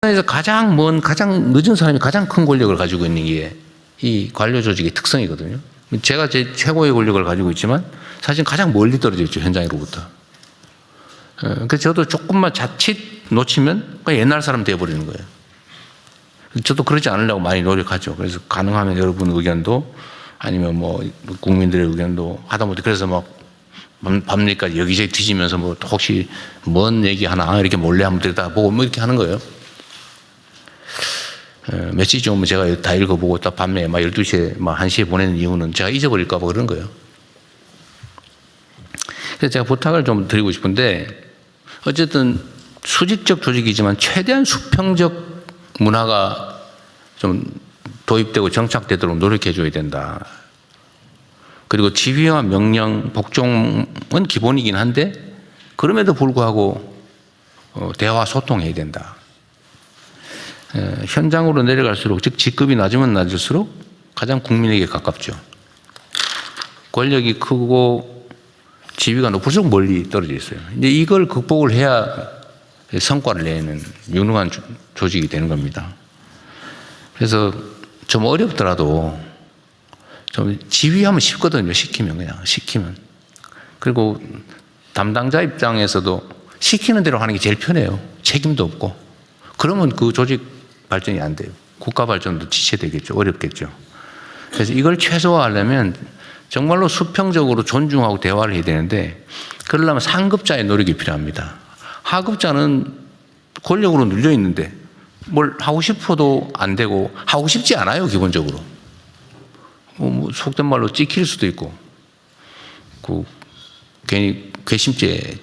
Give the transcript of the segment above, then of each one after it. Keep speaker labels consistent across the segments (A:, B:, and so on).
A: 그래서 가장 늦은 사람이 가장 큰 권력을 가지고 있는 게 이 관료 조직의 특성이거든요. 제가 제 최고의 권력을 가지고 있지만 사실 가장 멀리 떨어져 있죠, 현장으로부터. 그래서 저도 조금만 자칫 놓치면 그냥 옛날 사람 되어버리는 거예요. 저도 그러지 않으려고 많이 노력하죠. 그래서 가능하면 여러분 의견도 아니면 뭐 국민들의 의견도 하다못해 그래서 막 밤늦게까지 여기저기 뒤지면서 뭐 혹시 뭔 얘기 하나 이렇게 몰래 한번 들여다보고 뭐 이렇게 하는 거예요. 메시지 오면 제가 다 읽어보고 딱 밤에 막 12시에 막 1시에 보내는 이유는 제가 잊어버릴까 봐 그런 거예요. 그래서 제가 부탁을 좀 드리고 싶은데 어쨌든 수직적 조직이지만 최대한 수평적 문화가 좀 도입되고 정착되도록 노력해 줘야 된다. 그리고 지휘와 명령, 복종은 기본이긴 한데 그럼에도 불구하고 대화 소통해야 된다. 현장으로 내려갈수록 즉 직급이 낮으면 낮을수록 가장 국민에게 가깝죠. 권력이 크고 지위가 높을수록 멀리 떨어져 있어요. 이제 이걸 극복을 해야 성과를 내는 유능한 조직이 되는 겁니다. 그래서 좀 어렵더라도 좀 지휘하면 쉽거든요. 시키면. 그리고 담당자 입장에서도 시키는 대로 하는 게 제일 편해요. 책임도 없고. 그러면 그 조직 발전이 안 돼요. 국가 발전도 지체되겠죠. 어렵겠죠. 그래서 이걸 최소화하려면 정말로 수평적으로 존중하고 대화를 해야 되는데 그러려면 상급자의 노력이 필요합니다. 하급자는 권력으로 눌려 있는데 뭘 하고 싶어도 안 되고 하고 싶지 않아요. 기본적으로. 뭐 속된 말로 찍힐 수도 있고 괜히 괘씸죄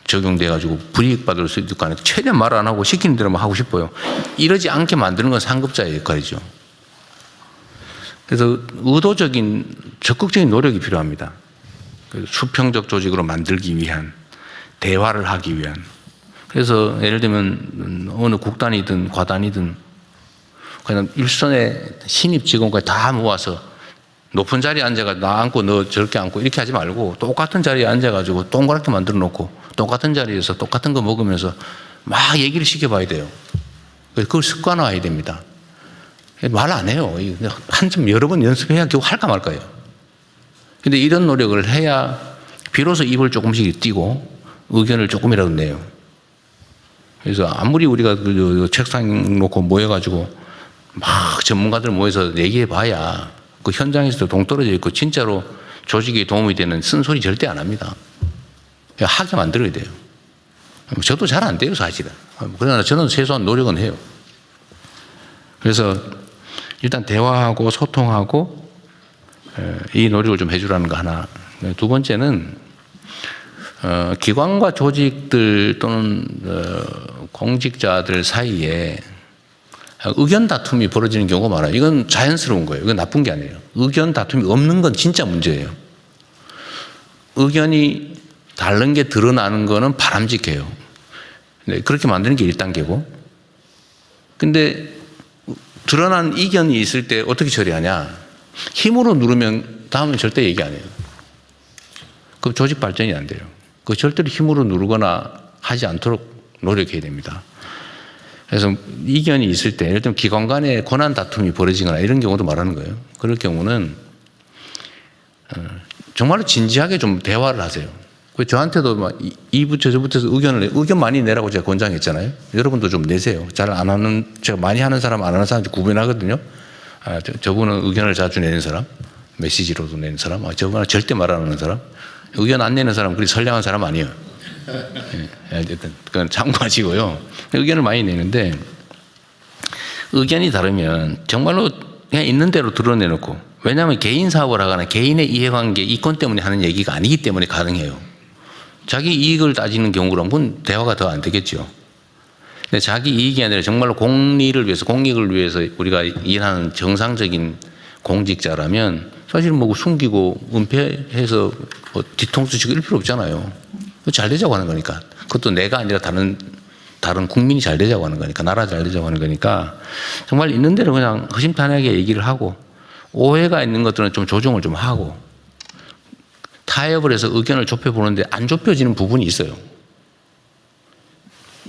A: 적용돼가지고 불이익 받을 수도 있고 하니까 최대한 말 안 하고 시키는 대로만 하고 싶어요. 이러지 않게 만드는 건 상급자의 역할이죠. 그래서 의도적인 적극적인 노력이 필요합니다. 수평적 조직으로 만들기 위한 대화를 하기 위한. 그래서 예를 들면 어느 국단이든 과단이든 그냥 일선에 신입 직원까지 다 모아서 높은 자리에 앉아가 나 앉고 너 저렇게 앉고 이렇게 하지 말고 똑같은 자리에 앉아가지고 동그랗게 만들어 놓고 똑같은 자리에서 똑같은 거 먹으면서 막 얘기를 시켜봐야 돼요. 그걸 습관화해야 됩니다. 말 안 해요. 한참 여러 번 연습해야 겨우 할까 말까요. 근데 이런 노력을 해야 비로소 입을 조금씩 띄고 의견을 조금이라도 내요. 그래서 아무리 우리가 그 책상 놓고 모여가지고 막 전문가들 모여서 얘기해 봐야 그 현장에서도 동떨어져 있고 진짜로 조직에 도움이 되는 쓴소리 절대 안 합니다. 하게 만들어야 돼요. 저도 잘 안 돼요, 사실은. 그러나 저는 최소한 노력은 해요. 그래서 일단 대화하고 소통하고 이 노력을 좀 해주라는 거 하나. 두 번째는 기관과 조직들 또는 공직자들 사이에 의견 다툼이 벌어지는 경우가 많아요. 이건 자연스러운 거예요. 이건 나쁜 게 아니에요. 의견 다툼이 없는 건 진짜 문제예요. 의견이 다른 게 드러나는 거는 바람직해요. 그렇게 만드는 게 1단계고. 근데 드러난 이견이 있을 때 어떻게 처리하냐. 힘으로 누르면 다음에 절대 얘기 안 해요. 그럼 조직 발전이 안 돼요. 그 절대로 힘으로 누르거나 하지 않도록 노력해야 됩니다. 그래서 이견이 있을 때 예를 들면 기관 간의 권한 다툼이 벌어지거나 이런 경우도 말하는 거예요. 그럴 경우는 정말로 진지하게 좀 대화를 하세요. 저한테도 막 이 부처 저 부처에서 의견 많이 내라고 제가 권장했잖아요. 여러분도 좀 내세요. 잘 안 하는, 제가 많이 하는 사람 안 하는 사람 구분하거든요. 저분은 의견을 자주 내는 사람, 메시지로도 내는 사람, 저분은 절대 말 안 하는 사람, 의견 안 내는 사람 그리 선량한 사람 아니에요. 어쨌든 그건 참고하시고요. 의견을 많이 내는데 의견이 다르면 정말로 그냥 있는 대로 드러내놓고, 왜냐하면 개인 사업을 하거나 개인의 이해관계, 이권 때문에 하는 얘기가 아니기 때문에 가능해요. 자기 이익을 따지는 경우라면 대화가 더 안 되겠죠. 근데 자기 이익이 아니라 정말로 공리를 위해서, 공익을 위해서 우리가 일하는 정상적인 공직자라면 사실 뭐 숨기고 은폐해서 뭐 뒤통수 치고 이럴 필요 없잖아요. 잘 되자고 하는 거니까. 그것도 내가 아니라 다른 국민이 잘 되자고 하는 거니까, 나라 잘 되자고 하는 거니까 정말 있는 대로 그냥 허심탄회하게 얘기를 하고, 오해가 있는 것들은 좀 조정을 좀 하고, 타협을 해서 의견을 좁혀보는데 안 좁혀지는 부분이 있어요.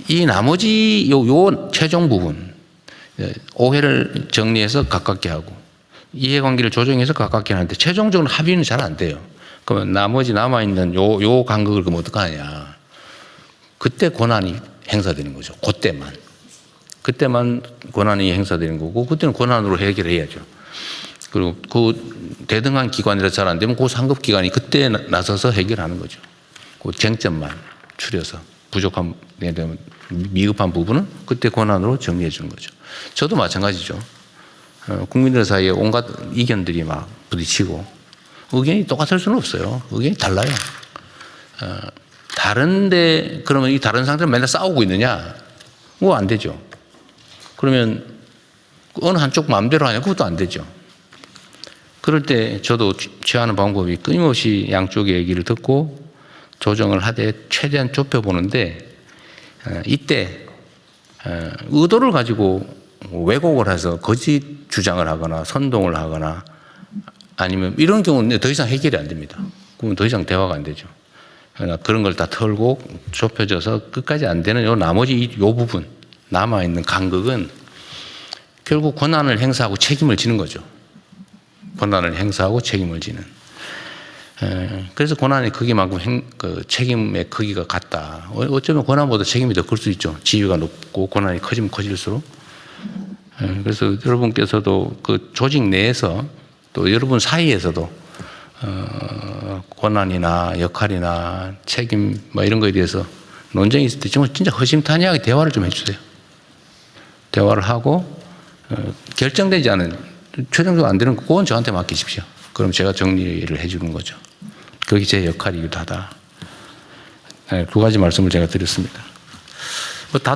A: 이 나머지 요 최종 부분, 오해를 정리해서 가깝게 하고 이해관계를 조정해서 가깝게 하는데 최종적으로 합의는 잘 안 돼요. 그러면 나머지 남아있는 요 간극을 그럼 어떡하냐. 그때 권한이 행사되는 거죠. 그때만 권한이 행사되는 거고 그때는 권한으로 해결해야죠. 그리고 그 대등한 기관이라 잘 안 되면 그 상급 기관이 그때 나서서 해결하는 거죠. 그 쟁점만 추려서 부족한, 미흡한 부분은 그때 권한으로 정리해 주는 거죠. 저도 마찬가지죠. 국민들 사이에 온갖 이견들이 막 부딪히고 의견이 똑같을 수는 없어요. 의견이 달라요. 다른데 그러면 이 다른 상태로 맨날 싸우고 있느냐? 뭐 안 되죠. 그러면 어느 한쪽 마음대로 하냐? 그것도 안 되죠. 그럴 때 저도 취하는 방법이 끊임없이 양쪽의 얘기를 듣고 조정을 하되 최대한 좁혀보는데 이때 의도를 가지고 왜곡을 해서 거짓 주장을 하거나 선동을 하거나 아니면 이런 경우는 더 이상 해결이 안 됩니다. 그러면 더 이상 대화가 안 되죠. 그러나 그런 걸 다 털고 좁혀져서 끝까지 안 되는 요 나머지 요 부분 남아있는 간극은 결국 권한을 행사하고 책임을 지는 거죠. 권한을 행사하고 책임을 지는. 그래서 권한의 크기만큼 그 책임의 크기가 같다. 어쩌면 권한보다 책임이 더 클 수 있죠. 지위가 높고 권한이 커지면 커질수록. 그래서 여러분께서도 그 조직 내에서 또 여러분 사이에서도 권한이나 역할이나 책임 뭐 이런 거에 대해서 논쟁이 있을 때 진짜 허심탄회하게 대화를 좀 해주세요. 대화를 하고 결정되지 않은 최종적으로 안 되는 그건 저한테 맡기십시오. 그럼 제가 정리를 해주는 거죠. 그게 제 역할이기도 하다. 두 가지 말씀을 제가 드렸습니다. 뭐 다들